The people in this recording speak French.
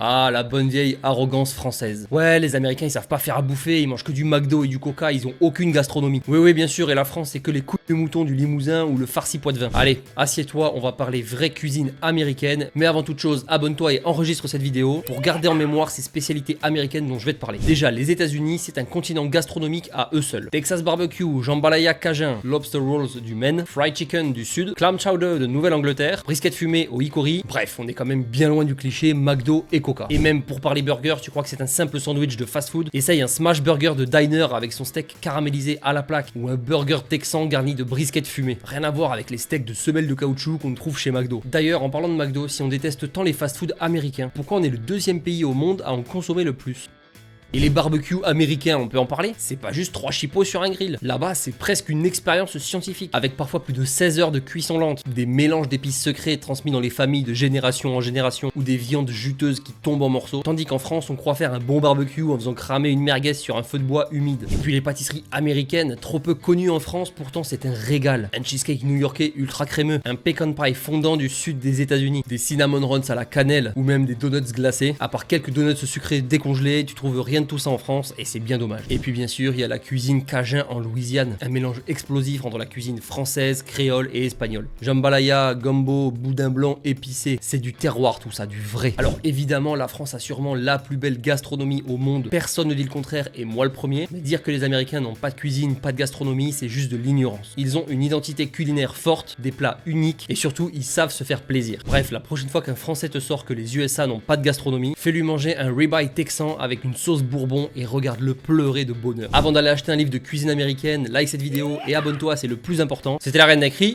Ah, la bonne vieille arrogance française. Ouais, les Américains ils savent pas faire à bouffer, ils mangent que du McDo et du Coca, ils ont aucune gastronomie. Oui, bien sûr, et la France c'est que les couilles de mouton du Limousin ou le farci Poitevin. Allez, assieds-toi, on va parler vraie cuisine américaine. Mais avant toute chose, abonne-toi et enregistre cette vidéo pour garder en mémoire ces spécialités américaines dont je vais te parler. Déjà, les États-Unis, c'est un continent gastronomique à eux seuls. Texas barbecue, jambalaya cajun, lobster rolls du Maine, fried chicken du sud, clam chowder de Nouvelle-Angleterre, brisket fumé au hickory. Bref, on est quand même bien loin du cliché McDo et Coca. Et même pour parler burger, tu crois que c'est un simple sandwich de fast-food? Essaye un smash burger de diner avec son steak caramélisé à la plaque ou un burger texan garni de brisket fumé. Rien à voir avec les steaks de semelles de caoutchouc qu'on trouve chez McDo. D'ailleurs, en parlant de McDo, si on déteste tant les fast-food américains, pourquoi on est le deuxième pays au monde à en consommer le plus? Et les barbecues américains, on peut en parler? C'est pas juste 3 chipots sur un grill. Là-bas, c'est presque une expérience scientifique, avec parfois plus de 16 heures de cuisson lente, des mélanges d'épices secrets transmis dans les familles de génération en génération, ou des viandes juteuses qui tombent en morceaux. Tandis qu'en France, on croit faire un bon barbecue en faisant cramer une merguez sur un feu de bois humide. Et puis les pâtisseries américaines, trop peu connues en France, pourtant c'est un régal. Un cheesecake new-yorkais ultra crémeux, un pecan pie fondant du sud des États-Unis, des cinnamon runs à la cannelle, ou même des donuts glacés. À part quelques donuts sucrés décongelés, tu trouves rien de tout ça en France et c'est bien dommage. Et puis bien sûr, il y a la cuisine cajun en Louisiane, un mélange explosif entre la cuisine française, créole et espagnole. Jambalaya, gumbo, boudin blanc épicé, c'est du terroir tout ça, du vrai. Alors évidemment, la France a sûrement la plus belle gastronomie au monde, personne ne dit le contraire et moi le premier, mais dire que les Américains n'ont pas de cuisine, pas de gastronomie, c'est juste de l'ignorance. Ils ont une identité culinaire forte, des plats uniques et surtout ils savent se faire plaisir. Bref, la prochaine fois qu'un Français te sort que les USA n'ont pas de gastronomie, fais-lui manger un ribeye texan avec une sauce bourbon et regarde-le pleurer de bonheur. Avant d'aller acheter un livre de cuisine américaine, like cette vidéo et abonne-toi, c'est le plus important. C'était la Reine Nacri.